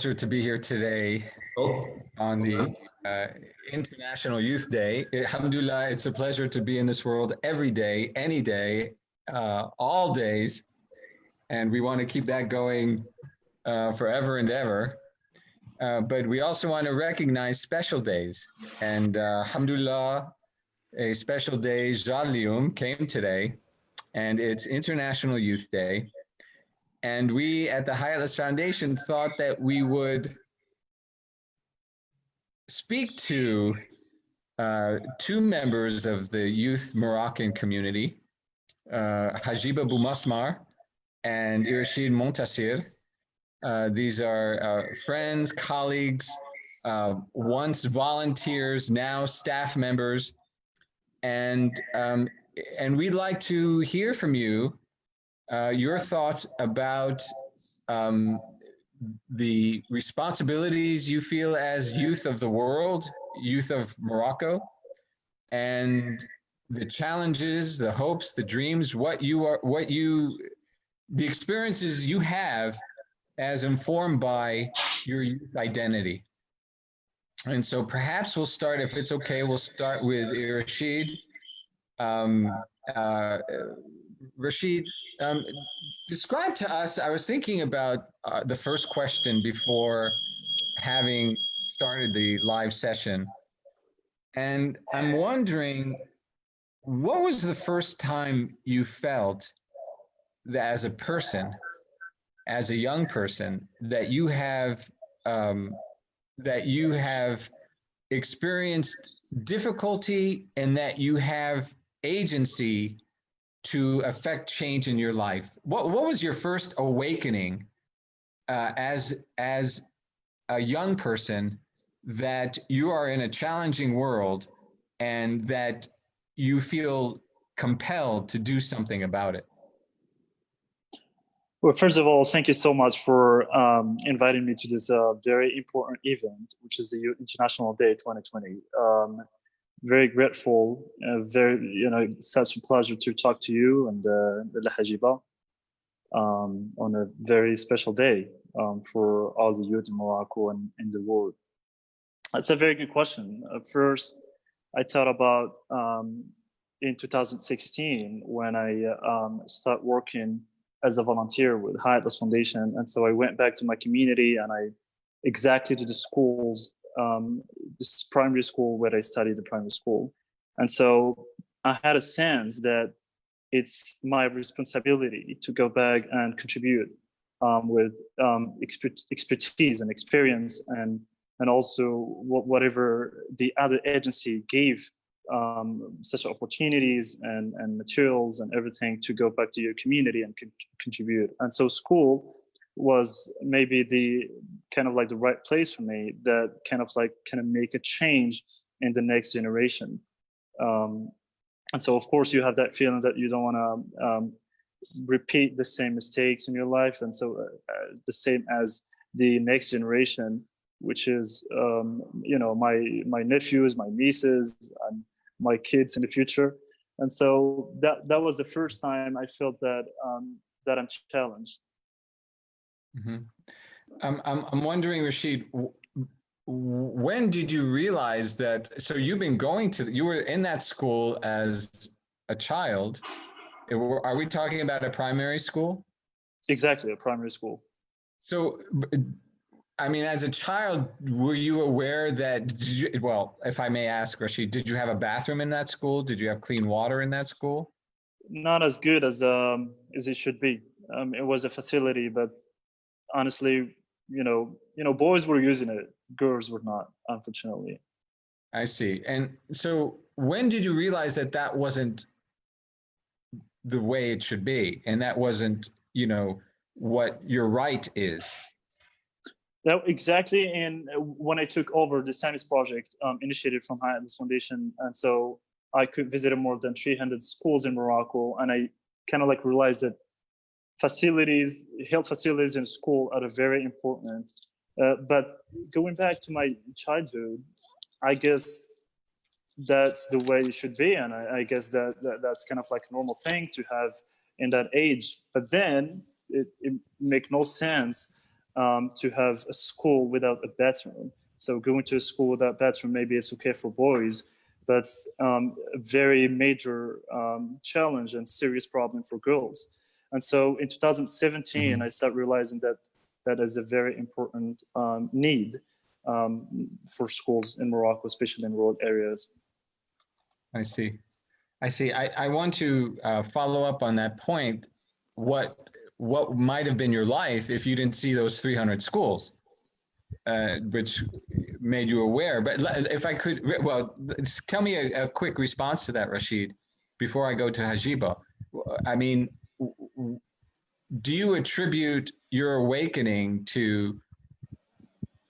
To be here today Oh, on the okay. uh, International Youth Day. Alhamdulillah, it's a pleasure to be in this world every day, any day, all days. And we want to keep that going forever and ever. But we also want to recognize special days. And Alhamdulillah, a special day, Jalium, came today, and it's International Youth Day. And we at the Hayatlas Foundation thought that we would speak to two members of the youth Moroccan community, Hajiba Boumasmar and Errachid Montassir. These are friends, colleagues, once volunteers, now staff members, and um, and we'd like to hear from you your thoughts about um, the responsibilities you feel as youth of the world, youth of Morocco, and the challenges, the hopes, the dreams, the experiences you have as informed by your youth identity. And so perhaps we'll start, if it's okay, we'll start with Rashid. Um, uh, Rashid, um, describe to us, I was thinking about the first question before having started the live session. And I'm wondering, what was the first time you felt that as a person, as a young person, um, that you have experienced difficulty and that you have agency to affect change in your life? What was your first awakening as a young person that you are in a challenging world and that you feel compelled to do something about it? Well, first of all, thank you so much for inviting me to this very important event, which is the International Day 2020. Very grateful, such a pleasure to talk to you and the Hajiba on a very special day for all the youth in Morocco and in the world. That's a very good question. First, I thought about in 2016 when I started working as a volunteer with Hayatless Foundation. And so I went back to my community and I exactly to the schools, this primary school where I studied the primary school. And so I had a sense that it's my responsibility to go back and contribute with expertise and experience and also whatever the other agency gave such opportunities and materials and everything to go back to your community and contribute. And so school was maybe the kind of like the right place for me that kind of make a change in the next generation. And so of course you have that feeling that you don't want to repeat the same mistakes in your life. And so the same as the next generation, which is, my nephews, my nieces, and my kids in the future. And so that was the first time I felt that that I'm challenged. Mm-hmm. I'm wondering, Rashid, when did you realize that? So you've been you were in that school as a child. Are we talking about a primary school? Exactly, a primary school. So, I mean, as a child, were you aware that, well, if I may ask, Rashid, did you have a bathroom in that school? Did you have clean water in that school? Not as good as it should be. It was a facility, but honestly, boys were using it, girls were not, unfortunately. I see. And so when did you realize that that wasn't the way it should be, and that wasn't, what your right is? That exactly. And when I took over the science project initiated from Hayatless Foundation, and so I could visit more than 300 schools in Morocco, and I kind of realized that health facilities in school are very important. But going back to my childhood, I guess that's the way it should be, and I guess that's kind of a normal thing to have in that age. But then it make no sense to have a school without a bathroom. So going to a school without bathroom, maybe it's okay for boys, but a very major challenge and serious problem for girls. And so in 2017, I started realizing that that is a very important need for schools in Morocco, especially in rural areas. I see. I see. I want to follow up on that point. What might have been your life if you didn't see those 300 schools, which made you aware? But if I could, well, tell me a quick response to that, Rashid, before I go to Hajiba. I mean, do you attribute your awakening to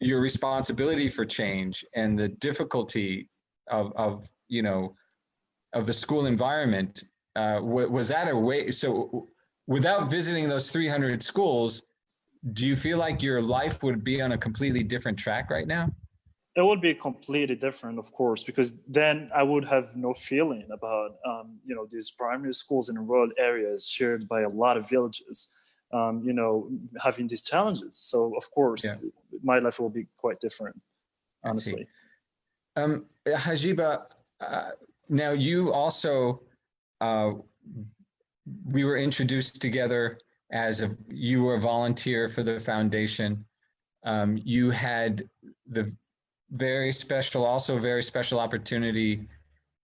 your responsibility for change and the difficulty of you know, of the school environment? Was that a way? So without visiting those 300 schools, do you feel like your life would be on a completely different track right now? It would be completely different, of course, because then I would have no feeling about you know, these primary schools in rural areas shared by a lot of villages, you know, having these challenges. So of course, my life will be quite different, honestly. Hajiba, now you also, we were introduced together as you were a volunteer for the foundation. You had the very special opportunity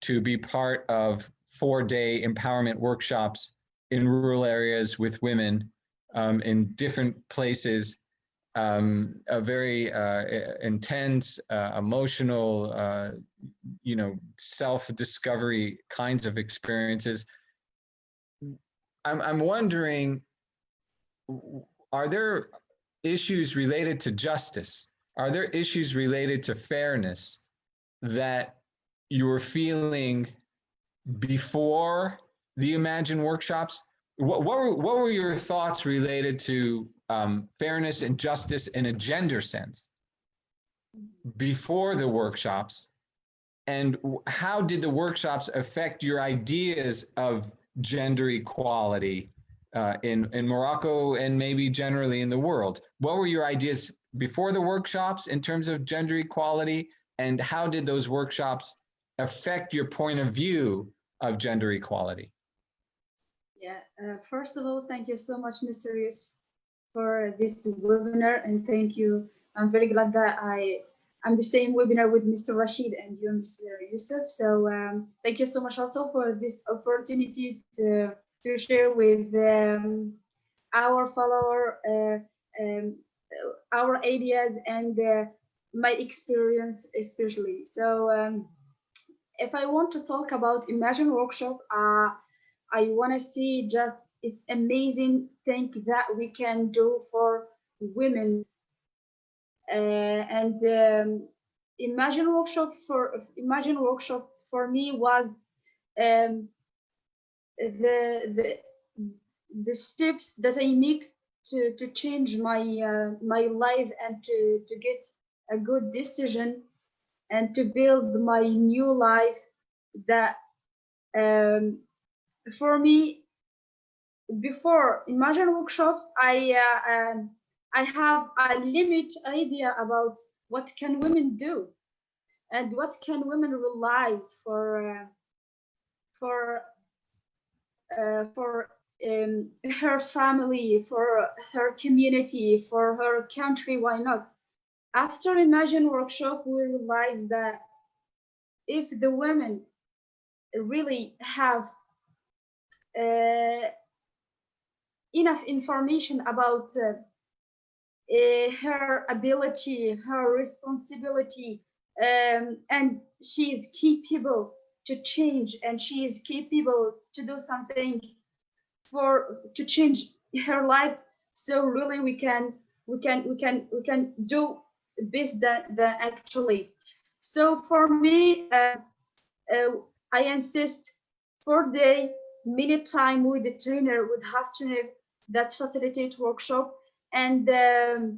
to be part of 4-day empowerment workshops in rural areas with women in different places. A very intense, emotional, you know, self-discovery kinds of experiences. I'm wondering, are there issues related to justice? Are there issues related to fairness that you were feeling before the Imagine workshops? What were your thoughts related to fairness and justice in a gender sense before the workshops? And how did the workshops affect your ideas of gender equality in Morocco and maybe generally in the world? What were your ideas before the workshops in terms of gender equality, and how did those workshops affect your point of view of gender equality? Yeah, first of all, thank you so much, Mr. Yossef, for this webinar, and thank you. I'm very glad that I'm the same webinar with Mr. Rashid and you, Mr. Yossef. So thank you so much also for this opportunity to share with our follower our ideas and my experience especially. So if I want to talk about Imagine Workshop, I want to see just it's amazing thing that we can do for women. And Imagine Workshop for me was the steps that I make to change my my life and to get a good decision and to build my new life. That for me, before Imagine Workshops, I have a limit idea about what can women do and what can women realize for her family, for her community, for her country. Why not? After Imagine Workshop, we realized that if the women really have enough information about her ability, her responsibility, and she is capable to change, and she is capable to do something to change her life. So really, we can do best than actually. So for me, I insist 4-day minute time with the trainer, with half trainer that facilitate workshop, and I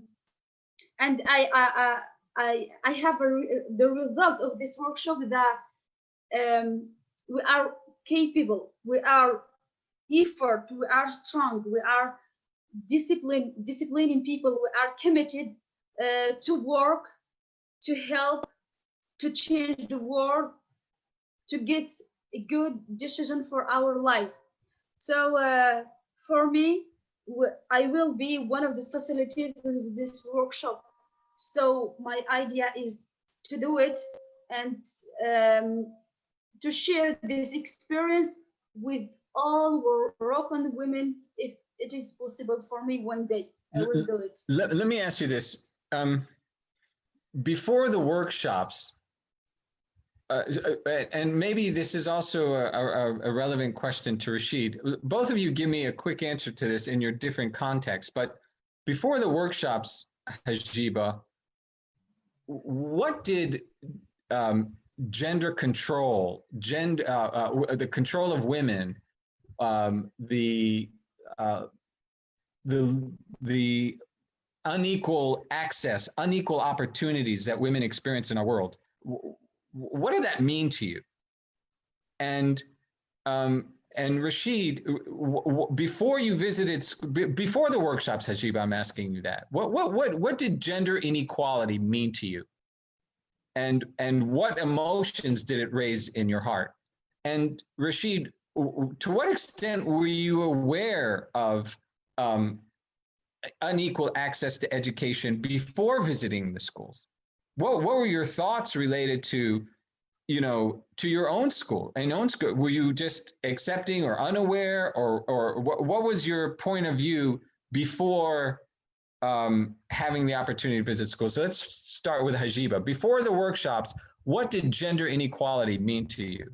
have the result of this workshop that we are capable, we are effort, we are strong, we are disciplining people who are committed to work, to help, to change the world, to get a good decision for our life. So for me, I will be one of the facilitators in this workshop. So my idea is to do it and to share this experience with all Moroccan women. If it is possible for me one day, I will do it. Let me ask you this. Before the workshops, and maybe this is also a relevant question to Rashid. Both of you give me a quick answer to this in your different contexts, but before the workshops, Hajiba, what did gender control, the control of women, the unequal access, unequal opportunities that women experience in our world, what did that mean to you? And Rashid, before you visited, before the workshops, Hajiba, I'm asking you that. What did gender inequality mean to you? And what emotions did it raise in your heart? And Rashid, to what extent were you aware of unequal access to education before visiting the schools? What were your thoughts related to, to your own school? Were you just accepting or unaware, or what was your point of view before having the opportunity to visit schools? So let's start with Hajiba. Before the workshops, what did gender inequality mean to you?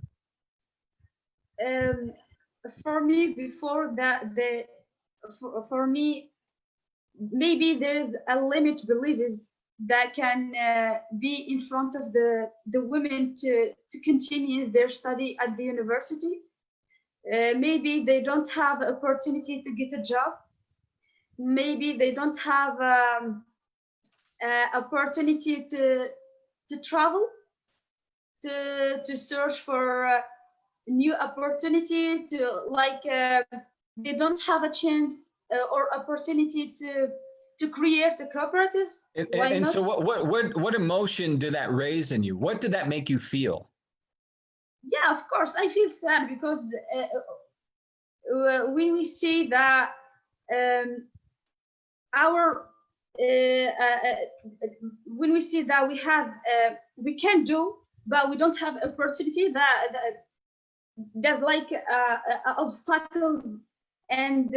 For me, before that, for me, maybe there's a limit beliefs that can be in front of the women to continue their study at the university. Maybe they don't have opportunity to get a job. Maybe they don't have opportunity to travel, to search for new opportunity, to they don't have a chance or opportunity to create a cooperative. And so what emotion did that raise in you? What did that make you feel? Yeah, of course, I feel sad because when we see that when we see that we can do, but we don't have opportunity, there's like obstacles and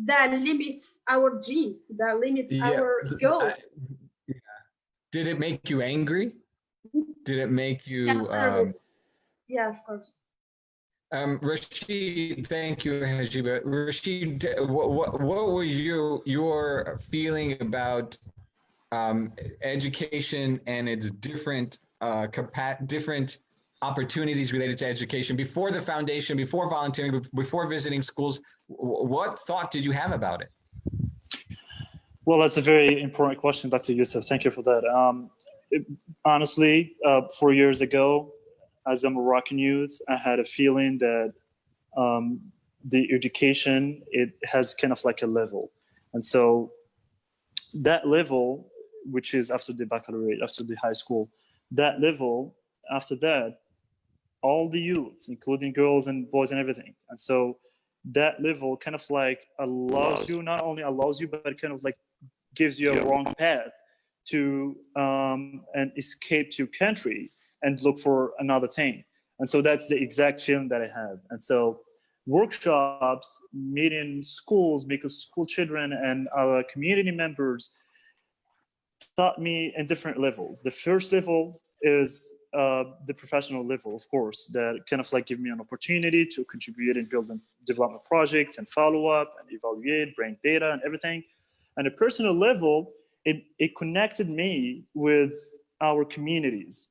that limit our dreams, that limit our goals. Did it make you angry? Did it make you? Yeah, of course. Rashid, thank you, Hajiba. Rashid, what was your feeling about education and its different different opportunities related to education before the foundation, before volunteering, before visiting schools? What thought did you have about it? Well, that's a very important question, Dr. Yossef. Thank you for that. Honestly, 4 years ago, as a Moroccan youth, I had a feeling that the education, it has kind of like a level. And so that level, which is after the baccalaureate, after the high school, that level, after that, all the youth, including girls and boys and everything. And so that level kind of like allows you, not only allows you, but it kind of like gives you a wrong path to and escape to your country and look for another thing. And so that's the exact feeling that I have. And so workshops, meeting schools, because school children and our community members taught me in different levels. The first level is the professional level, of course, that kind of like give me an opportunity to contribute and build and development projects and follow up and evaluate, bring data and everything. And the personal level, it connected me with our communities.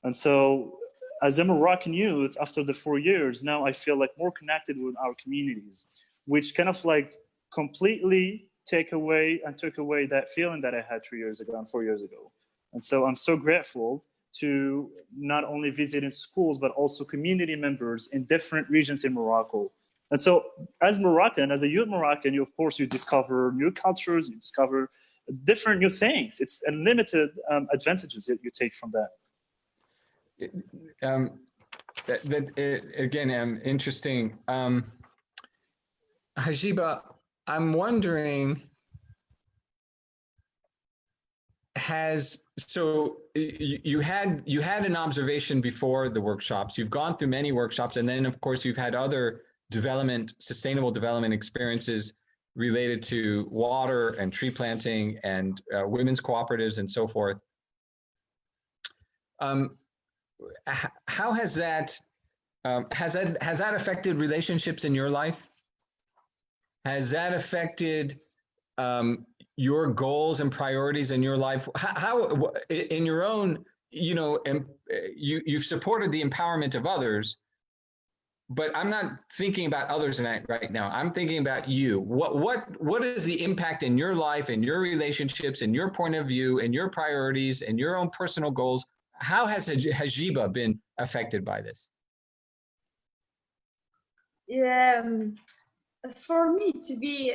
And so as a Moroccan youth, after the 4 years, now I feel like more connected with our communities, which kind of like completely took away that feeling that I had 3 years ago and 4 years ago. And so I'm so grateful to not only visit in schools, but also community members in different regions in Morocco. And so as Moroccan, as a youth Moroccan, you, of course, you discover new cultures, you discover different new things. It's unlimited advantages that you take from that. Again, interesting. Hajiba, I'm wondering, you had an observation before the workshops. You've gone through many workshops, and then of course you've had other sustainable development experiences related to water and tree planting and women's cooperatives and so forth. How has that affected relationships in your life? Has that affected your goals and priorities in your life? How in your own, you've supported the empowerment of others, but I'm not thinking about others right now. I'm thinking about you. What is the impact in your life, in your relationships, in your point of view, in your priorities, and your own personal goals? How has Hajiba been affected by this? For me to be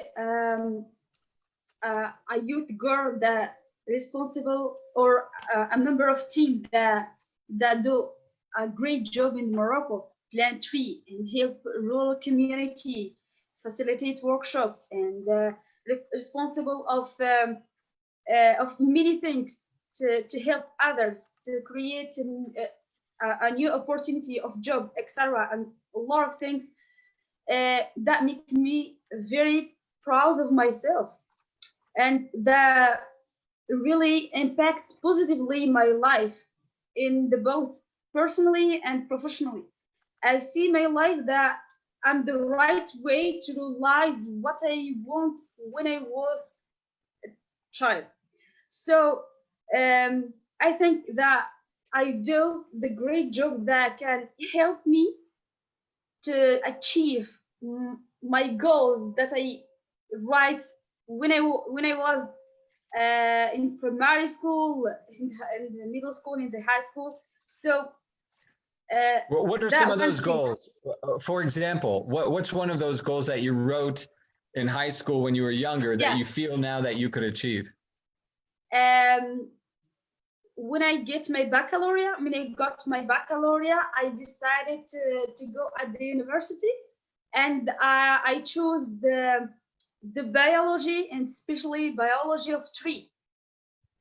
a youth girl that responsible, or a member of team that do a great job in Morocco, plant tree and help rural community, facilitate workshops, and responsible of many things to help others, to create a new opportunity of jobs, etc., and a lot of things that make me very proud of myself, and that really impact positively my life in the both personally and professionally. I see my life that I'm the right way to realize what I want when I was a child. So I think that I do the great job that can help me to achieve my goals that I write when I was in primary school, in the middle school, in the high school. So what are some of those goals? For example, what's one of those goals that you wrote in high school when you were younger that you feel now that you could achieve? When I got my baccalaureate, I decided to go at the university, and I chose the biology, and especially biology of tree.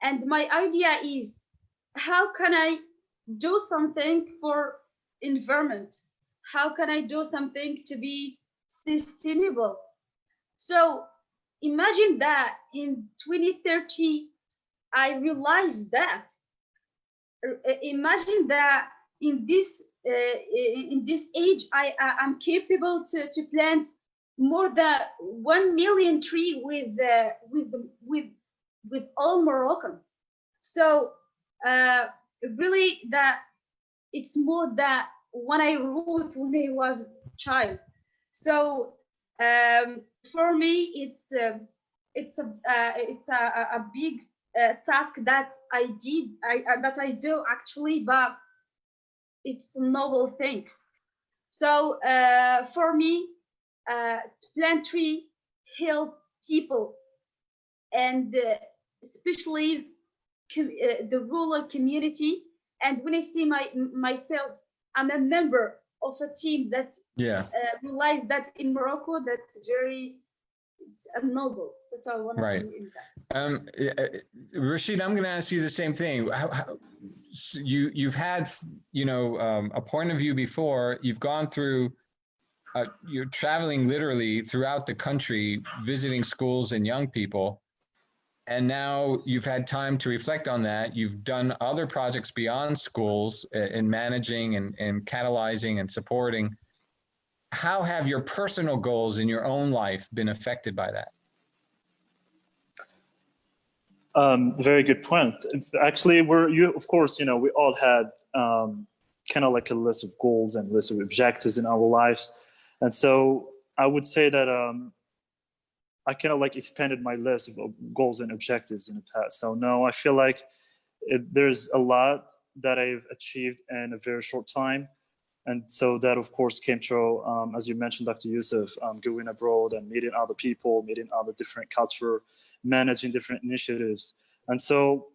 And my idea is, how can I do something for environment? How can I do something to be sustainable? So imagine that in 2030, I realized that. Imagine that in this age, I'm capable to plant more than 1 million trees with all Moroccan. So really, that it's more than what I wrote when I was a child. So for me, it's a big task that I do actually, but it's novel things. So for me, to plant tree, help people, and especially the rural community. And when I see myself, I'm a member of a team that realized that in Morocco, that's it's a noble. That's all I want to see in that. Rashid, I'm going to ask you the same thing. You've had, a point of view before. You've gone through. You're traveling literally throughout the country, visiting schools and young people, and now you've had time to reflect on that. You've done other projects beyond schools in managing and catalyzing and supporting. How have your personal goals in your own life been affected by that? Very good point. Actually, of course, we all had kind of like a list of goals and list of objectives in our lives. And so I would say that I kind of like expanded my list of goals and objectives in the past. So no, I feel like there's a lot that I've achieved in a very short time. And so that, of course, came through, as you mentioned, Dr. Yossef, going abroad and meeting other people, meeting other different culture, managing different initiatives. And so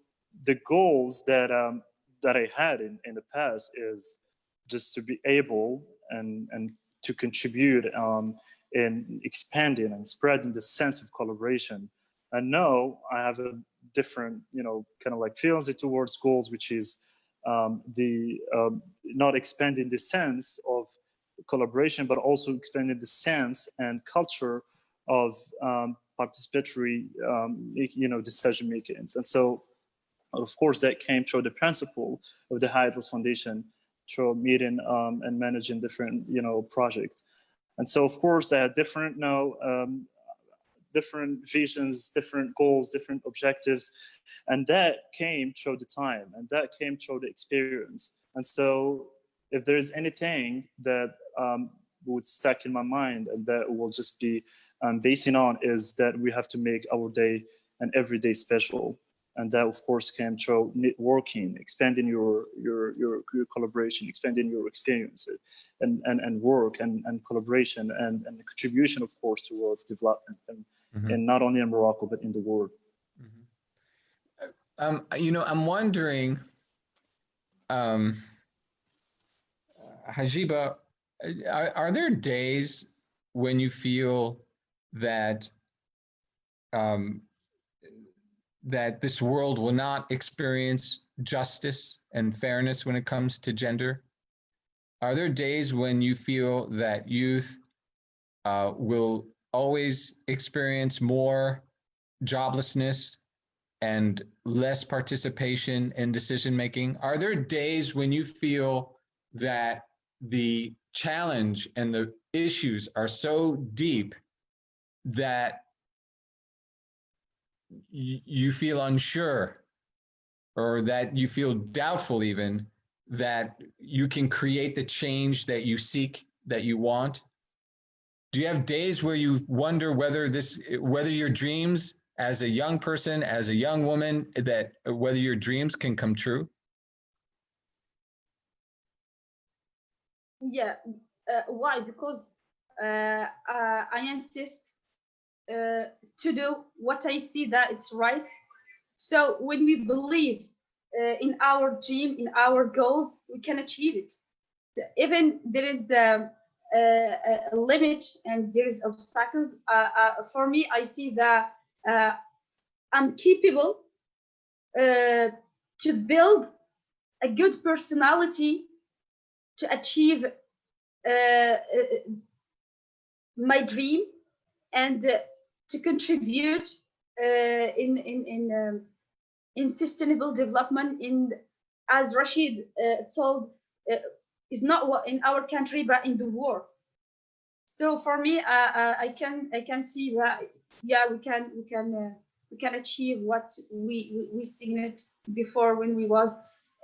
the goals that that I had in the past is just to be able and to contribute in expanding and spreading the sense of collaboration. And now I have a different, kind of like feelings towards goals, which is not expanding the sense of collaboration, but also expanding the sense and culture of participatory, decision makings. And so, of course, that came through the principle of the High Atlas Foundation, through meeting and managing different, projects. And so, of course, they had different, different visions, different goals, different objectives. And that came through the time, and that came through the experience. And so if there's anything that would stuck in my mind and that will just be basing on, is that we have to make our day and every day special. And that, of course, came through networking, expanding your collaboration, expanding your experience, and work and collaboration and contribution, of course, to world development, and not only in Morocco but in the world. I'm wondering, Hajiba, are there days when you feel that that this world will not experience justice and fairness when it comes to gender? Are there days when you feel that youth will always experience more joblessness and less participation in decision making? Are there days when you feel that the challenge and the issues are so deep that you feel unsure, or that you feel doubtful even that you can create the change that you seek, that you want? Do you have days where you wonder whether your dreams as a young person, as a young woman, that whether your dreams can come true? Yeah. Why? Because I insist to do what I see that it's right. So when we believe in our dream, in our goals, we can achieve it. So even there is a limit and there is obstacles. For me, I see that I'm capable to build a good personality to achieve my dream and to contribute in sustainable development. As Rashid told, is not what in our country but in the world. So for me, I can see that we can achieve what we signed before when we was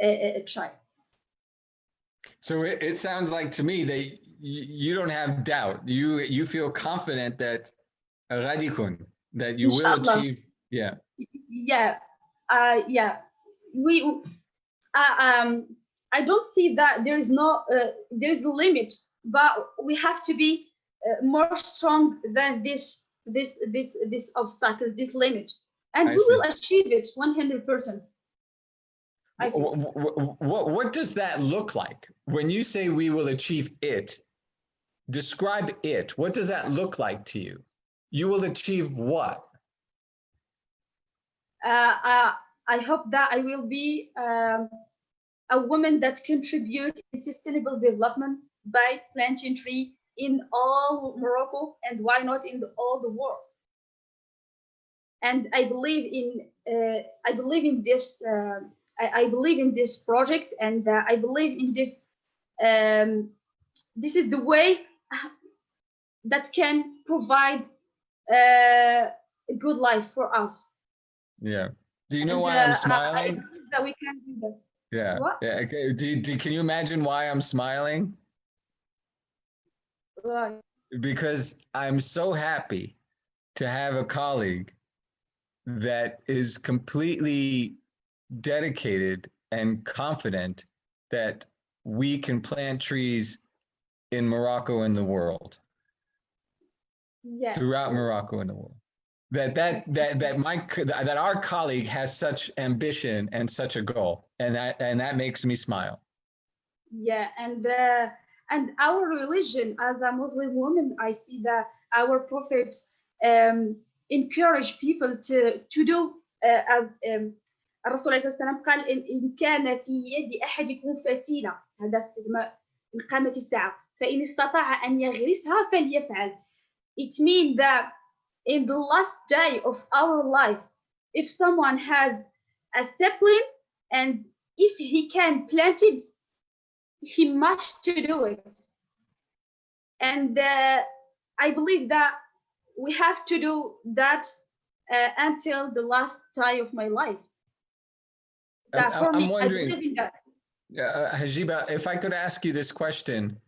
a child. So it sounds like to me that you don't have doubt. You feel confident that radikun, that you will achieve. Yeah. Yeah. We. I don't see that there is no there's a limit, but we have to be more strong than this obstacle, this limit, and we will achieve it 100%. What does that look like when you say we will achieve it? Describe it. What does that look like to you? You will achieve what? I hope that I will be a woman that contributes in sustainable development by planting tree in all Morocco, and why not in all the world. And I believe in this. I believe in this project, and I believe in this. This is the way that can provide a good life for us. Yeah. Do you know why I'm smiling? I believe that we can do that. Yeah. What? Yeah. Okay. Can you imagine why I'm smiling? Why? Because I'm so happy to have a colleague that is completely dedicated and confident that we can plant trees in Morocco and the world, Yeah. throughout Morocco and the world. That our colleague has such ambition and such a goal, and that makes me smile. Yeah, and our religion, as a Muslim woman, I see that our prophet encourage people to do الرسول عليه الصلاة والسلام قال إن كان في يد أحدكم فسيلة، هذا من قامة الساعة، فإن استطاع أن يغرسها فليفعل. It means that in the last day of our life, if someone has a sapling and if he can plant it, he must to do it. And I believe that we have to do that until the last day of my life. That for me, I'm wondering, I believe in that. Hajiba, if I could ask you this question,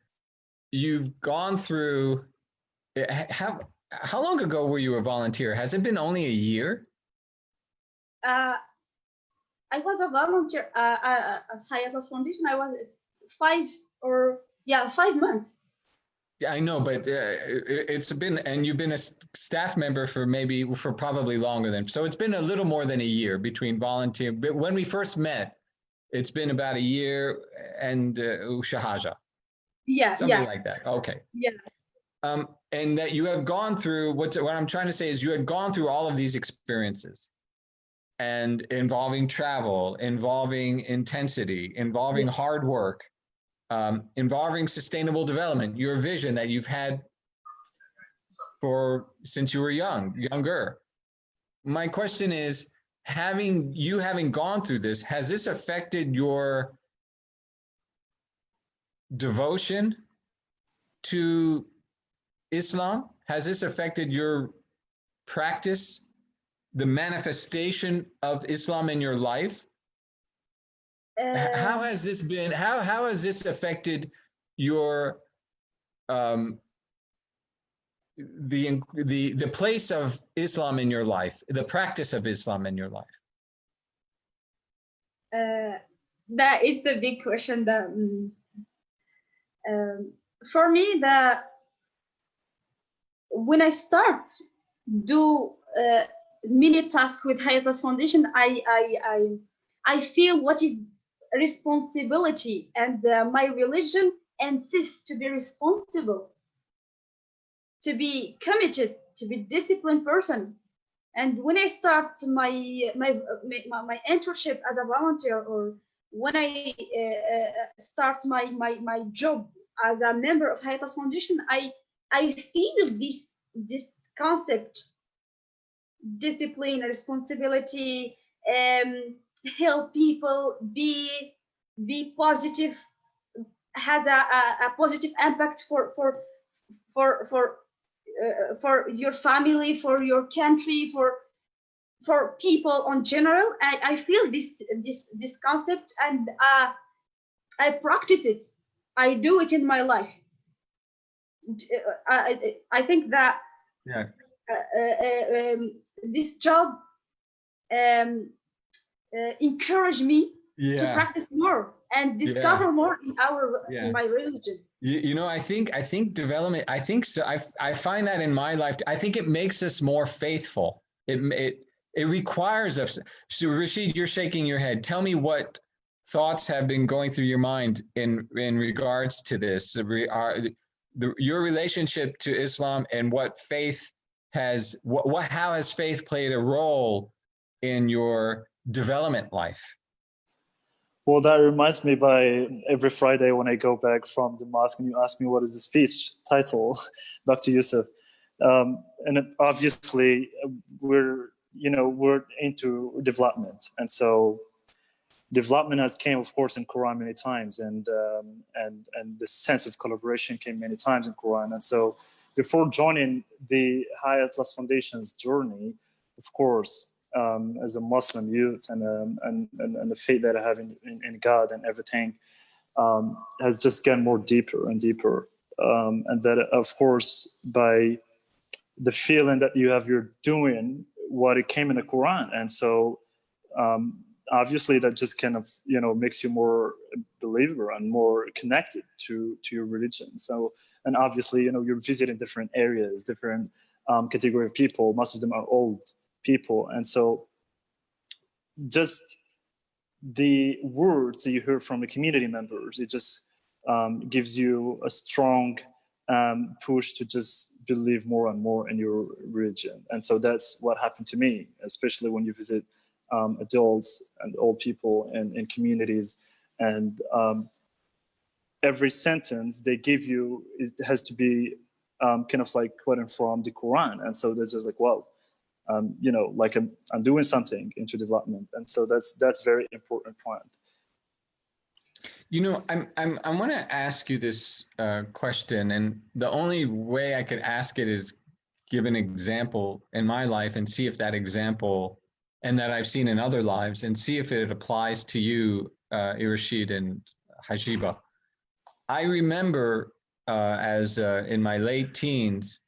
you've gone through, how long ago were you a volunteer? Has it been only a year? I was a volunteer at Hayat's Foundation. I was 5 months. Yeah, I know, but it's been, and you've been a staff member for probably longer than, so it's been a little more than a year between volunteer. But when we first met, it's been about a year and shahaja. Yeah, something like that. Okay. Yeah. And that you have gone through, what I'm trying to say is you had gone through all of these experiences, and involving travel, involving intensity, involving hard work, involving sustainable development, your vision that you've had since you were younger. My question is, having gone through this, has this affected your devotion to Islam? Has this affected your practice, the manifestation of Islam in your life? How has this been? How has this affected your the place of Islam in your life, the practice of Islam in your life? That it's a big question. That for me, that when I start do many tasks with Hayat's Foundation, I feel what is responsibility, and my religion insists to be responsible, to be committed, to be disciplined person. And when I start my internship as a volunteer, or when I start my job as a member of Hayat's Foundation, I feel this concept, discipline, responsibility, help people, be positive, has a positive impact for your family, for your country, for people in general. I feel this concept, and I practice it. I do it in my life. I think that this job encouraged me to practice more and discover more in my religion. You know, I think development, I think so. I find that in my life, I think it makes us more faithful. It requires us. So Rashid, you're shaking your head. Tell me what thoughts have been going through your mind in regards to this, your relationship to Islam, and what faith has, how has faith played a role in your development life? Well, that reminds me, by every Friday when I go back from the mosque and you ask me what is the speech title, Dr. Yossef, and obviously we're into development, and so development has came, of course, in Quran many times, and the sense of collaboration came many times in Quran. And so before joining the Hayat Foundation's journey, of course, as a Muslim youth and the faith that I have in God and everything, has just gotten more deeper and deeper. And that, of course, by the feeling that you're doing what it came in the Quran. And so obviously that just kind of, makes you more the believer and more connected to your religion. So, and obviously, you know, you're visiting different areas, different category of people. Most of them are old people, and so just the words that you hear from the community members, it just gives you a strong push to just believe more and more in your religion. And so that's what happened to me, especially when you visit adults and old people in communities. And every sentence they give you, it has to be kind of like quoting from the Quran. And so that's just like, wow, you know, like I'm doing something into development. And so that's very important point. You know, I want to ask you this question, and the only way I could ask it is give an example in my life and see if that example, and that I've seen in other lives, and see if it applies to you, Errachid and Hajiba. I remember as in my late teens,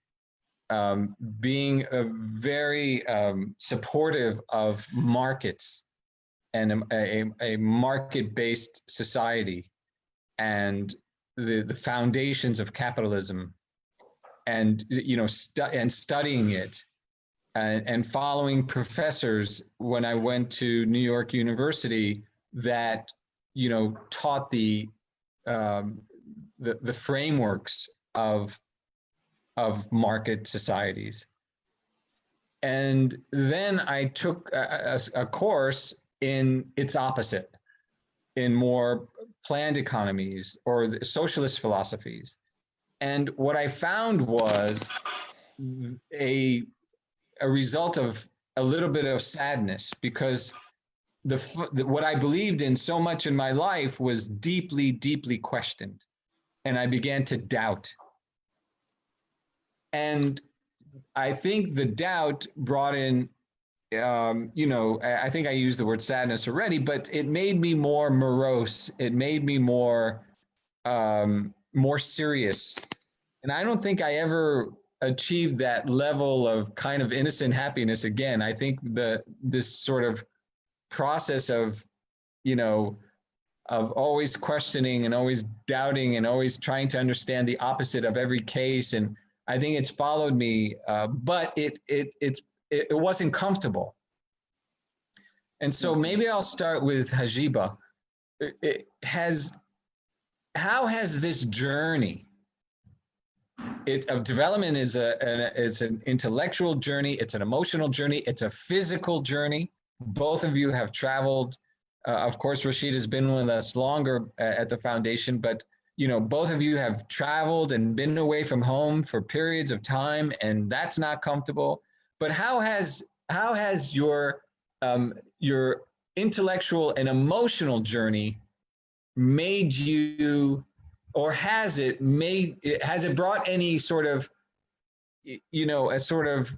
being very supportive of markets and a market-based society and the foundations of capitalism, and you know, studying it and following professors when I went to New York University that, you know, taught the frameworks of market societies. And then I took a course in its opposite, in more planned economies or the socialist philosophies. And what I found was a result of a little bit of sadness, because what I believed in so much in my life was deeply, deeply questioned. And I began to doubt. And I think the doubt brought in, you know, I think I used the word sadness already, but it made me more morose. It made me more serious. And I don't think I ever achieved that level of kind of innocent happiness again. I think this sort of process of, you know, of always questioning and always doubting and always trying to understand the opposite of every case, and I think it's followed me, but it wasn't comfortable. And so maybe I'll start with Hajiba. How has this journey of development is an intellectual journey, it's an emotional journey, it's a physical journey. Both of you have traveled. Of course, Rashid has been with us longer at the foundation, but you know, both of you have traveled and been away from home for periods of time, and that's not comfortable. But how has your intellectual and emotional journey made you, or has it brought any sort of, you know, a sort of,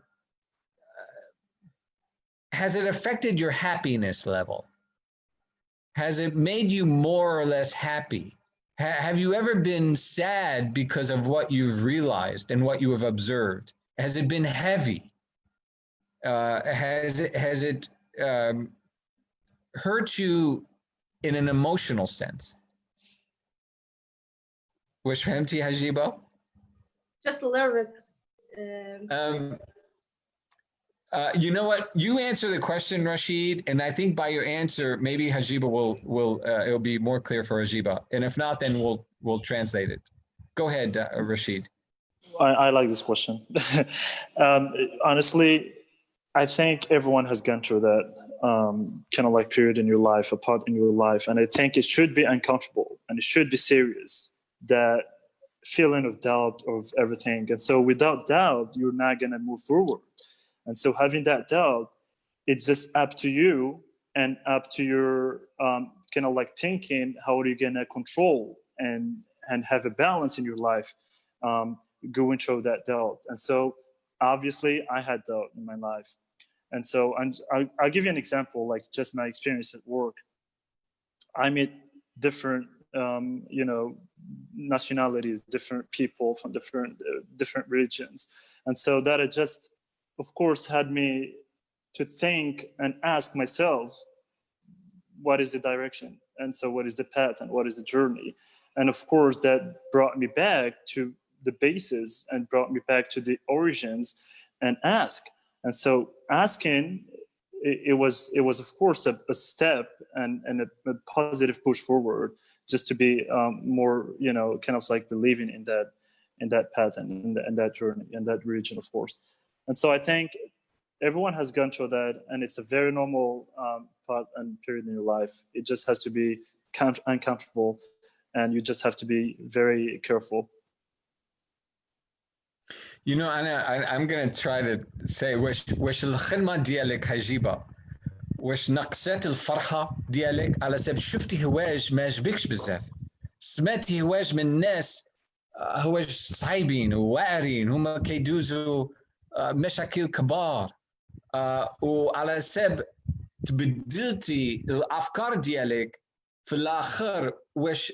has it affected your happiness level? Has it made you more or less happy? Have you ever been sad because of what you've realized and what you have observed? Has it been heavy? Has it hurt you in an emotional sense? Wish فهمتي Hajiba? Just a little bit. You know what? You answer the question, Rashid, and I think by your answer, maybe Hajiba will it'll be more clear for Hajiba, and if not, then we'll translate it. Go ahead, Rashid. I like this question. Honestly, I think everyone has gone through that kind of like period in your life, a part in your life, and I think it should be uncomfortable and it should be serious. That feeling of doubt of everything, and so without doubt, you're not gonna move forward. And so having that doubt, it's just up to you and up to your kind of like thinking, how are you gonna control and have a balance in your life going through that doubt. And so obviously I had doubt in my life. And so I'll give you an example, like just my experience at work. I met different, you know, nationalities, different people from different religions. And so that it just, of course, had me to think and ask myself, what is the direction, and so what is the path, and what is the journey. And of course that brought me back to the basis and brought me back to the origins and ask. And so asking, it was of course a step and a positive push forward, just to be more, kind of like believing in that path and in that journey and that region, of course. And so I think everyone has gone through that, and it's a very normal part and period in your life. It just has to be uncomfortable, and you just have to be very careful. I'm going to try to say وش الخدمة ديالك هجيبة، وش نقصت الفرحة ديالك على سبب شفتي هواج ما عجبكش بزاف، سمعتي هواج من الناس هواج صعيبين وواعرين هما كيدوزوا مشاكل كبار، وعلى سبب تبدلتي الافكار ديالك في الاخر واش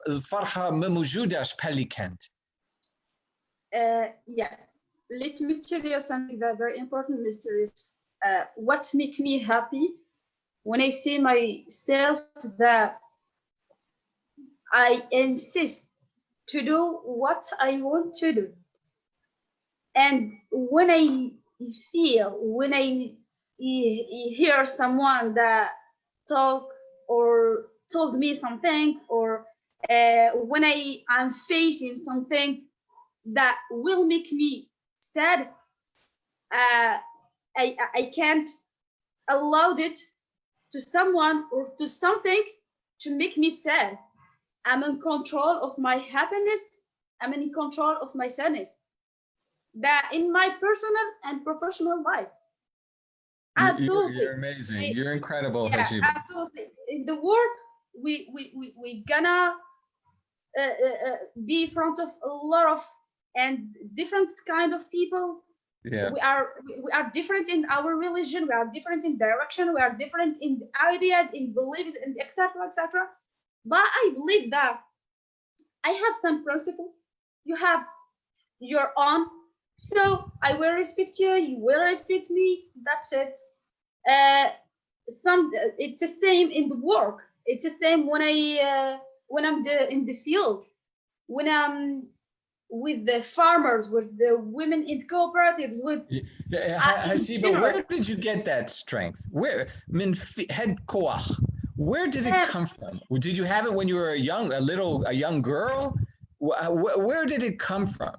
الفرحه ما موجوداش بحال اللي كانت. Yeah, let me tell you something that very important, mysterious. What make me happy when I see myself that I insist to do what I want to do, and when I hear someone that talk or told me something, or when I'm facing something that will make me sad, I can't allow it to someone or to something to make me sad. I'm in control of my happiness. I'm in control of my sadness. That in my personal and professional life. Absolutely. You're amazing. You're incredible, yeah, Hajiba. Absolutely. In the work, we gonna be in front of a lot of and different kind of people. Yeah. We are different in our religion. We are different in direction. We are different in ideas, in beliefs, and etc. etc. But I believe that I have some principle. You have your own. So I will respect you. You will respect me. That's it. It's the same in the work. It's the same when I'm in the field, when I'm with the farmers, with the women in cooperatives, with Hajiba, where did you get that strength? Where head koach? Where did it come from? Did you have it when you were a young girl? Where did it come from?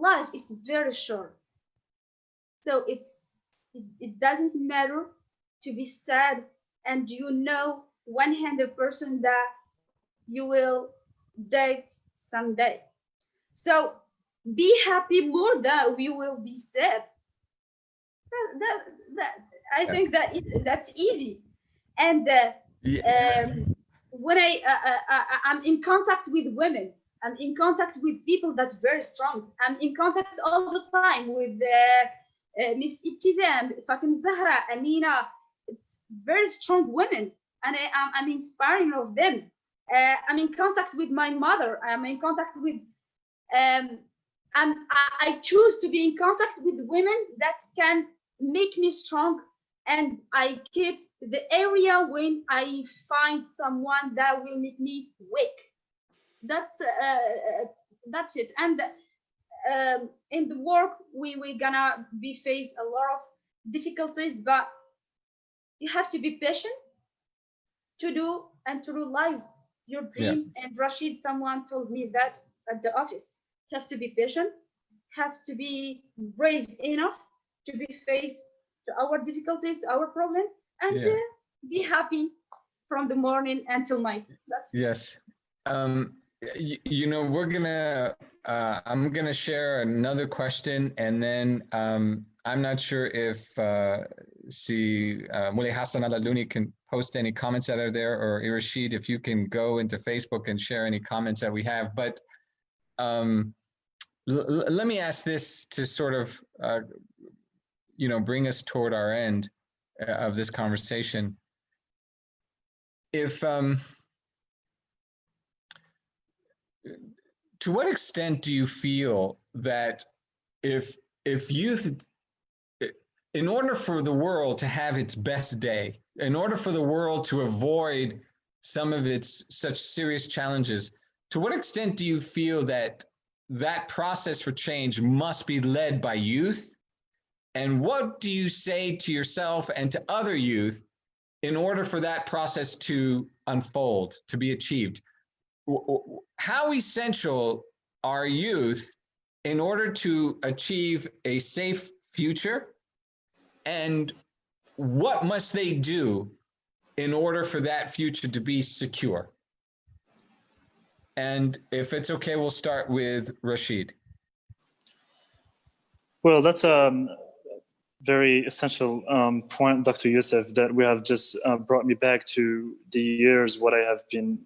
Life is very short, so it doesn't matter to be sad, and 100% that you will date someday. So be happy more than we will be sad. I think that's easy. And when I'm in contact with women, I'm in contact with people that's very strong. I'm in contact all the time with Miss Ibtizam, Fatima Zahra, Amina. It's very strong women, and I'm inspiring of them. I'm in contact with my mother. I'm in contact with, I choose to be in contact with women that can make me strong, and I keep the area when I find someone that will make me weak. That's it. And in the work, we're gonna be face a lot of difficulties, but you have to be patient to do and to realize your dream. Yeah. And Rashid, someone told me that at the office. You have to be patient, have to be brave enough to be faced to our difficulties, to our problem, and be happy from the morning until night. That's yes. We're gonna I'm gonna share another question, and then I'm not sure if Moulay Hassan Al-Aluni can post any comments that are there, or Errachid, if you can go into Facebook and share any comments that we have. But let me ask this to sort of bring us toward our end of this conversation. If to what extent do you feel that if youth in order for the world to have its best day, in order for the world to avoid some of its such serious challenges, to what extent do you feel that that process for change must be led by youth? And what do you say to yourself and to other youth in order for that process to unfold, to be achieved? How essential are youth in order to achieve a safe future? And what must they do in order for that future to be secure? And if it's okay, we'll start with Rashid. Well, that's a very essential point, Dr. Yossef, that we have just brought me back to the years what I have been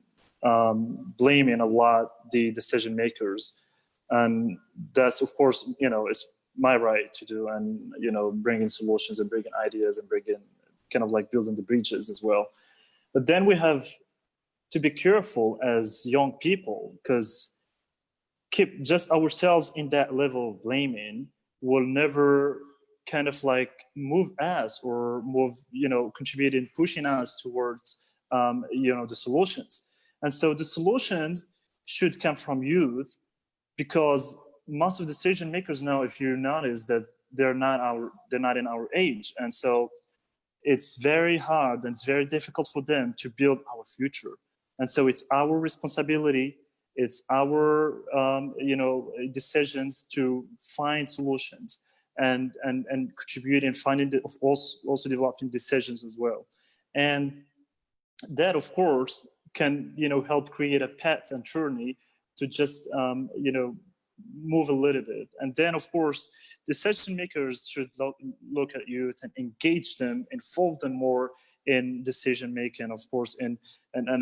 blaming a lot the decision makers. And that's, of course, it's my right to do, and, bringing solutions and bringing ideas and bringing kind of like building the bridges as well. But then we have to be careful as young people, because keep just ourselves in that level of blaming will never kind of like move us or move, contribute in pushing us towards, the solutions. And so the solutions should come from youth, because most of the decision makers now, if you notice, that they're not in our age. And so it's very hard and it's very difficult for them to build our future. And so it's our responsibility, it's our decisions to find solutions and contribute in finding also developing decisions as well. And that, of course, can help create a path and journey to just move a little bit. And then, of course, decision makers should look at youth and engage them, involve them more in decision making, of course. And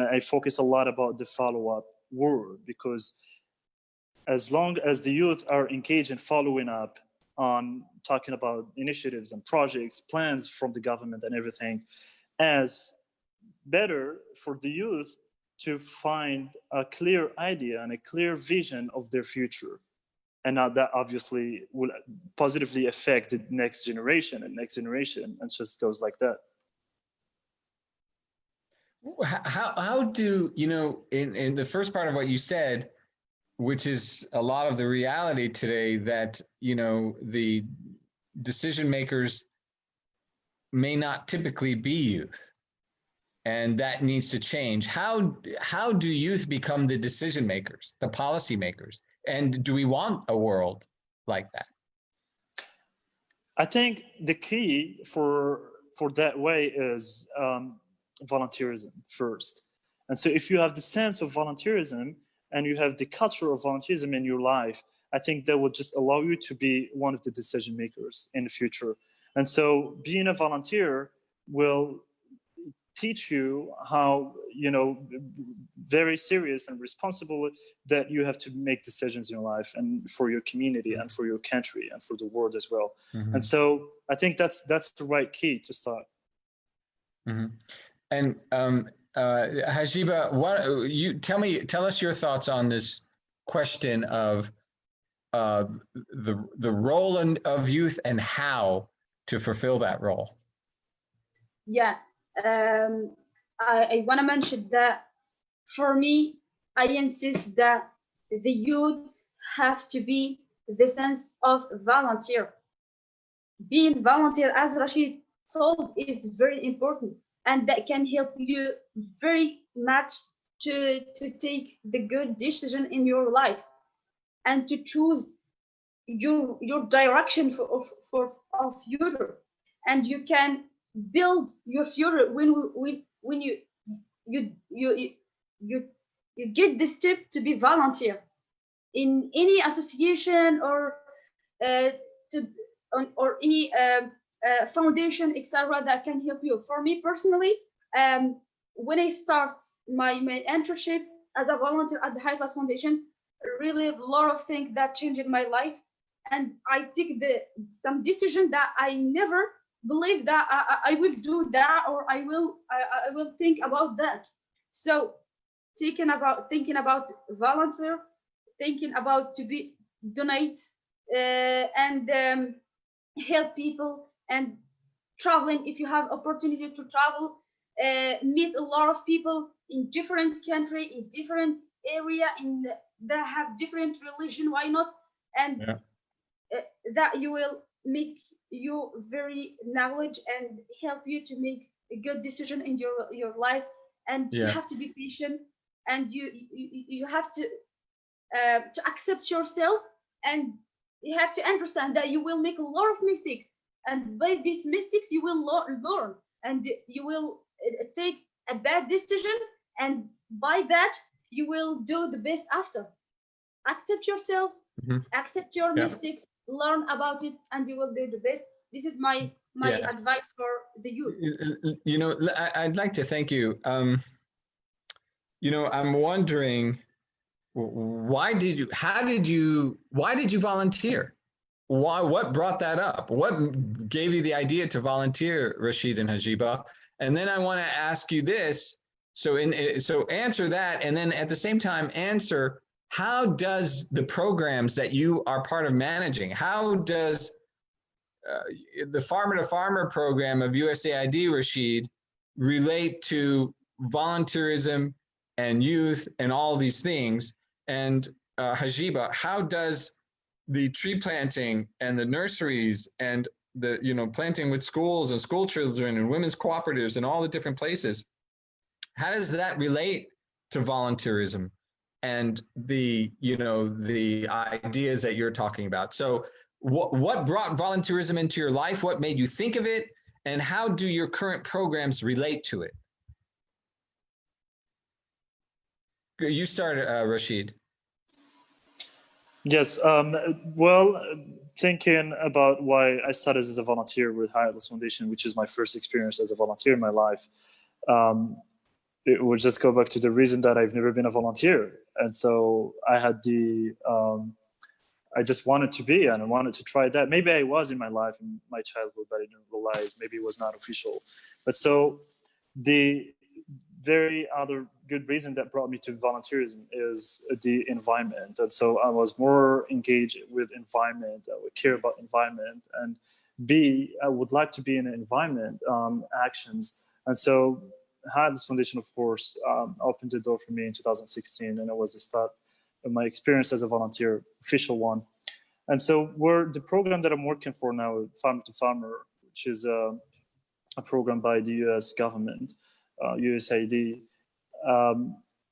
I focus a lot about the follow-up word, because as long as the youth are engaged in following up on talking about initiatives and projects, plans from the government and everything, as better for the youth to find a clear idea and a clear vision of their future. And now that obviously will positively affect the next generation, and it just goes like that. How do, in the first part of what you said, which is a lot of the reality today, that, the decision makers may not typically be youth, and that needs to change. How do youth become the decision makers, the policy makers? And do we want a world like that? I think the key for that way is volunteerism first. And so if you have the sense of volunteerism and you have the culture of volunteerism in your life, I think that will just allow you to be one of the decision makers in the future. And so being a volunteer will teach you how, very serious and responsible that you have to make decisions in your life and for your community and for your country and for the world as well. Mm-hmm. And so I think that's the right key to start. Mm-hmm. And Hajiba, tell us your thoughts on this question of the role of youth and how to fulfill that role. Yeah. I want to mention that for me, I insist that the youth have to be the sense of volunteer. Being volunteer, as Rashid told, is very important, and that can help you very much to take the good decision in your life and to choose your direction for future. And you can build your future when you get the step to be volunteer in any association or or any foundation, etc., that can help you. For me personally, when I start my internship as a volunteer at the High Class Foundation, really a lot of things that changed my life, and I take some decision that I never believe that I will do that, or I will think about that. So thinking about volunteer, thinking about to be donate and help people and traveling. If you have opportunity to travel, meet a lot of people in different country, in different area, that have different religion. Why not? And Yeah. that you will make you very knowledge and help you to make a good decision in your life. And you Yeah. have to be patient, and you have to accept yourself, and you have to understand that you will make a lot of mistakes, and by these mistakes you will learn, and you will take a bad decision, and by that you will do the best after. Accept yourself, Mhm. accept your Yeah. mistakes, learn about it, and you will do the best. This is my Yeah. advice for the youth. You know, I'd like to thank you. You know, I'm wondering, why did you volunteer? What brought that up? What gave you the idea to volunteer, Rashid and Hajiba? And then I want to ask you this. So answer that, and then at the same time answer, how does the programs that you are part of managing, how does the farmer to farmer program of USAID, Rashid, relate to volunteerism and youth and all these things? And Hajiba, how does the tree planting and the nurseries and the planting with schools and school children and women's cooperatives and all the different places, how does that relate to volunteerism and the ideas that you're talking about? So what brought volunteerism into your life? What made you think of it? And how do your current programs relate to it? You start, Rashid. Yes. Well, thinking about why I started as a volunteer with High Atlas Foundation, which is my first experience as a volunteer in my life, it would just go back to the reason that I've never been a volunteer. And so I had I just wanted to be, and I wanted to try that. Maybe I was in my life, in my childhood, but I didn't realize. Maybe it was not official. But so the very other good reason that brought me to volunteerism is the environment. And so I was more engaged with environment. I would care about environment, and I would like to be in environment actions. And so this foundation, of course, opened the door for me in 2016, and it was the start of my experience as a volunteer, official one. And so the program that I'm working for now, Farmer to Farmer, which is a program by the US government, USAID.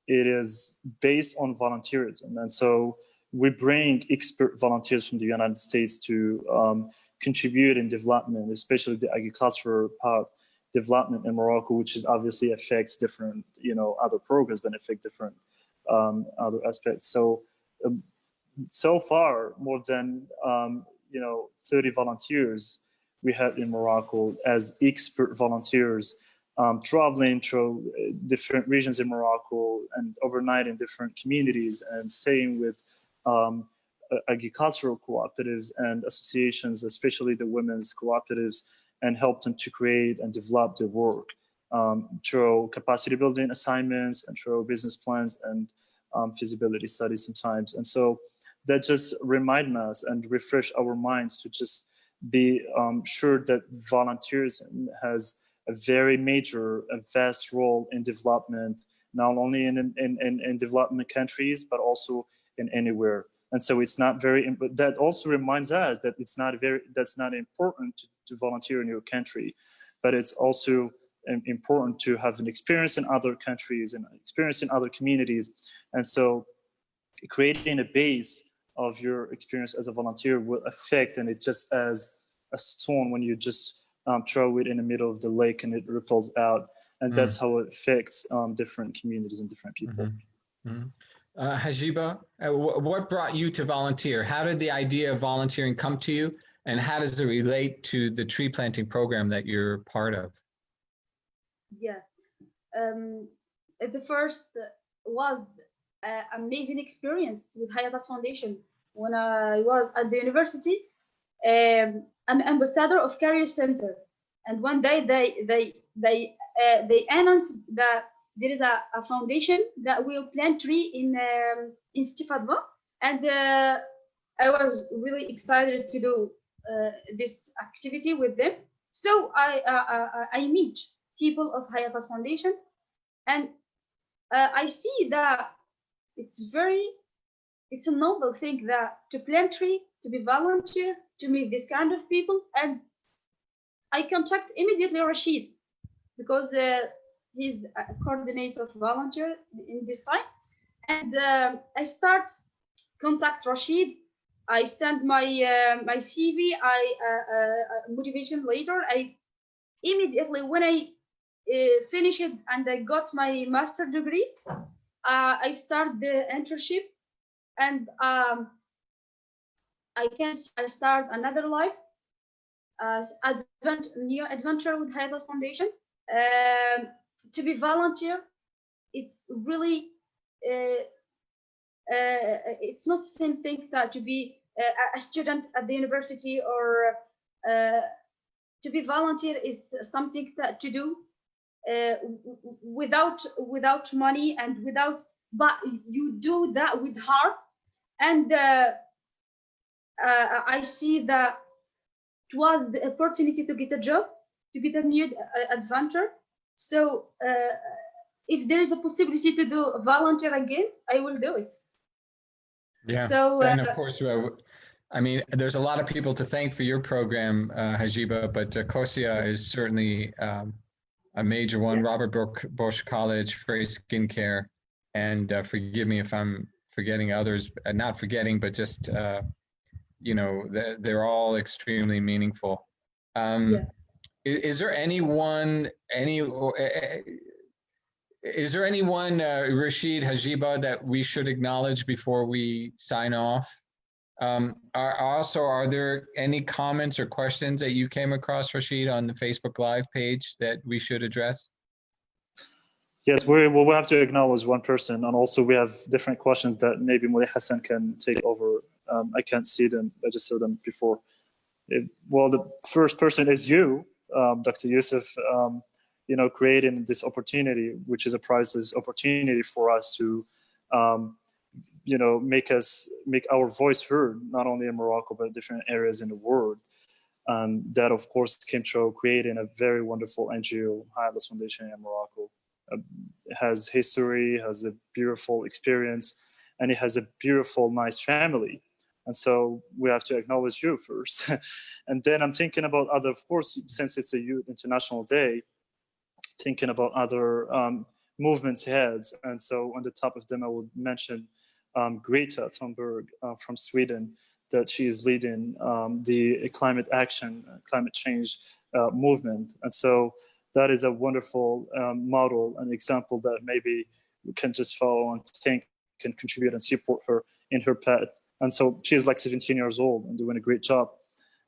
It is based on volunteerism. And so we bring expert volunteers from the United States to contribute in development, especially the agricultural part development in Morocco, which is obviously affects different, other programs, but affect different other aspects. So far, more than 30 volunteers we had in Morocco as expert volunteers, traveling through different regions in Morocco and overnight in different communities and staying with agricultural cooperatives and associations, especially the women's cooperatives, and help them to create and develop their work through capacity building assignments and through business plans and feasibility studies sometimes. And so that just remind us and refresh our minds to just be sure that volunteerism has a very major and vast role in development, not only in development countries, but also in anywhere. And so it's not very, but that also reminds us that that's not important to volunteer in your country, but it's also important to have an experience in other countries and experience in other communities. And so creating a base of your experience as a volunteer will affect, and it's just as a stone when you just throw it in the middle of the lake and it ripples out. And that's how it affects different communities and different people. Hajiba, what brought you to volunteer? How did the idea of volunteering come to you? And how does it relate to the tree planting program that you're part of? Yeah. The first was amazing experience with High Atlas Foundation. When I was at the university, I'm ambassador of Career Center, and one day they announced that there is a foundation that will plant tree in Stifadva, and I was really excited to do this activity with them. So I meet people of Hayatas Foundation, and I see that it's a noble thing that to plant tree, to be volunteer, to meet this kind of people. And I contact immediately Rashid, because he's a coordinator volunteer in this time. And I start contact Rashid. I send my my CV, motivation letter. I immediately, when I finish it and I got my master degree, I start the internship, and I start another life, new adventure with Hayatas Foundation. To be volunteer, it's really it's not the same thing that to be a student at the university, or to be volunteer is something that to do without money and but you do that with heart. And I see that it was the opportunity to get a job, to get a new adventure. So if there is a possibility to do volunteer again, I will do it. Yeah. So and of course, I mean, there's a lot of people to thank for your program, Hajiba, but Kosia is certainly a major one. Yeah. Robert Bosch College, Frey Skincare, and forgive me if I'm forgetting others, not forgetting, but just, you know, they're all extremely meaningful. Yeah. Is there anyone, Rashid, Hajiba, that we should acknowledge before we sign off? Are there any comments or questions that you came across, Rashid, on the Facebook Live page that we should address? Yes, we'll have to acknowledge one person, and also we have different questions that maybe Moulay Hassan can take over. I can't see them, I just saw them before. Well, the first person is you, Dr. Yossef, you know, creating this opportunity, which is a priceless opportunity for us to, you know, make our voice heard, not only in Morocco, but different areas in the world. That, of course, came through creating a very wonderful NGO, Hayatas Foundation in Morocco. It has history, has a beautiful experience, and it has a beautiful, nice family. And so we have to acknowledge you first. And then I'm thinking about other, of course, since it's a Youth International Day, thinking about other movements heads. And so on the top of them, I would mention Greta Thunberg from Sweden, that she is leading the climate action, climate change movement. And so that is a wonderful model, an example that maybe we can just follow and think can contribute and support her in her path. And so she's like 17 years old and doing a great job.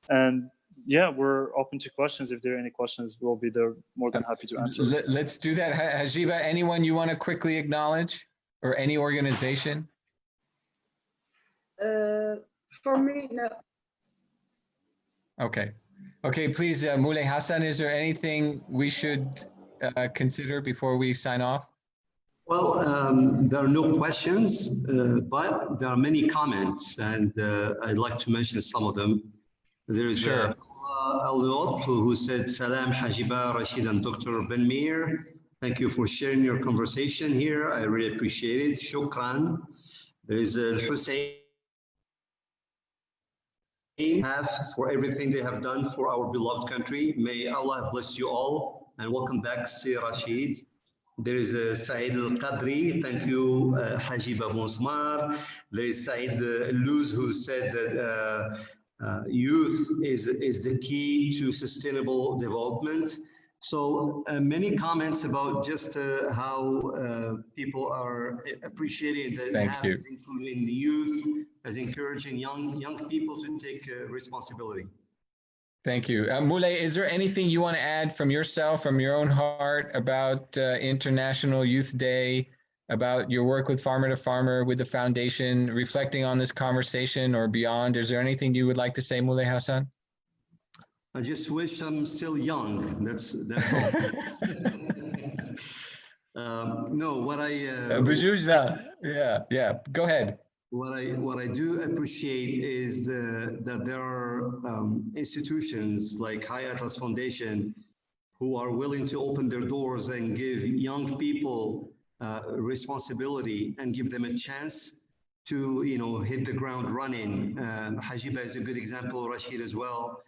And yeah, we're open to questions. If there are any questions, we'll be there more than happy to answer. Let's do that. Hajiba, anyone you want to quickly acknowledge, or any organization? For me, no. Okay. Okay, please, Moulay Hassan, is there anything we should consider before we sign off? Well, there are no questions, but there are many comments, and I'd like to mention some of them. There is Sure. who said, Salam Hajiba, Rashid, and Dr. Ben-Meir. Thank you for sharing your conversation here. I really appreciate it. Shukran. There is Hussein for everything they have done for our beloved country. May Allah bless you all, and welcome back, Sir Rashid. There is Saeed Al-Qadri. Thank you, Hajiba Boumasmar. There is Saeed Luz, who said that youth is the key to sustainable development. So many comments about just how people are appreciating that habits, including the youth, as encouraging young people to take responsibility. Thank you. Moulay, is there anything you want to add from yourself, from your own heart, about International Youth Day, about your work with Farmer to Farmer, with the foundation, reflecting on this conversation or beyond? Is there anything you would like to say, Moulay Hassan? I just wish I'm still young. That's all. No, what I... yeah. Go ahead. What I do appreciate is that there are institutions like High Atlas Foundation who are willing to open their doors and give young people responsibility and give them a chance to, you know, hit the ground running. Hajiba is a good example, Rashid as well.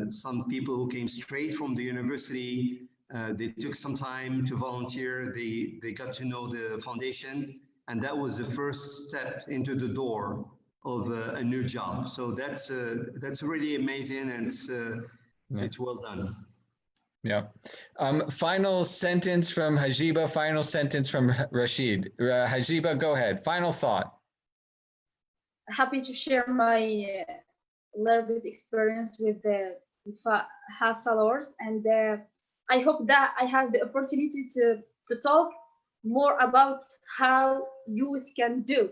Some people who came straight from the university, they took some time to volunteer, they got to know the foundation, and that was the first step into the door of a new job. So that's really amazing, and it's well done. Yeah. Final sentence from Hajiba, final sentence from Rashid. Hajiba, go ahead. Final thought. Happy to share my little bit experience with the half followers, and I hope that I have the opportunity to talk more about how youth can do,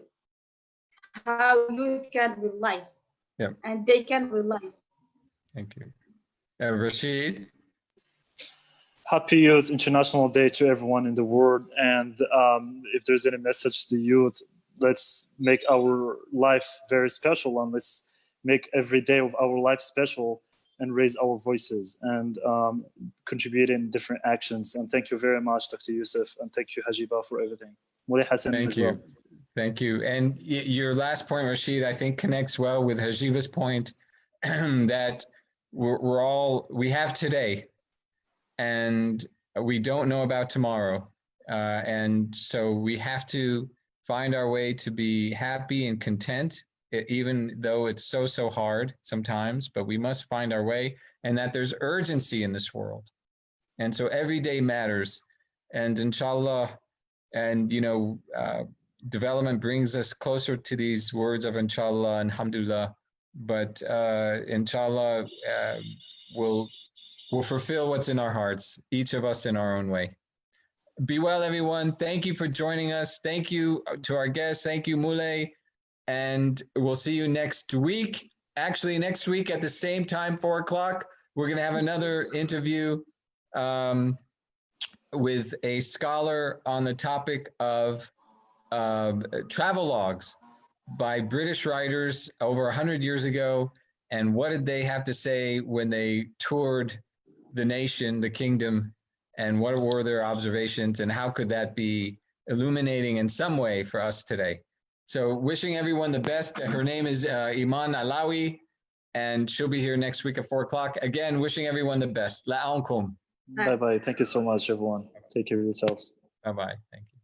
how youth can realize, and they can realize. Thank you. Rashid? Happy Youth International Day to everyone in the world. And if there's any message to the youth, let's make our life very special, and let's make every day of our life special and raise our voices and contribute in different actions. And thank you very much, Dr. Yossef, and thank you, Hajiba, for everything. Thank you. Thank you. And your last point, Rashid, I think connects well with Hajiba's point that we have today, and we don't know about tomorrow. And so we have to find our way to be happy and content, even though it's so hard sometimes, but we must find our way, and that there's urgency in this world. And so every day matters. And inshallah, and you know, development brings us closer to these words of inshallah and alhamdulillah, but inshallah, we'll fulfill what's in our hearts, each of us in our own way. Be well, everyone. Thank you for joining us. Thank you to our guests. Thank you, Moulay. And we'll see you next week. Actually, next week at the same time, 4 o'clock, we're going to have another interview with a scholar on the topic of travel logs by British writers over 100 years ago. And what did they have to say when they toured the nation, the kingdom, and what were their observations, and how could that be illuminating in some way for us today? So wishing everyone the best. Her name is Iman Alawi, and she'll be here next week at 4 o'clock. Again, wishing everyone the best. La'ankum. Bye-bye. Thank you so much, everyone. Take care of yourselves. Bye-bye. Thank you.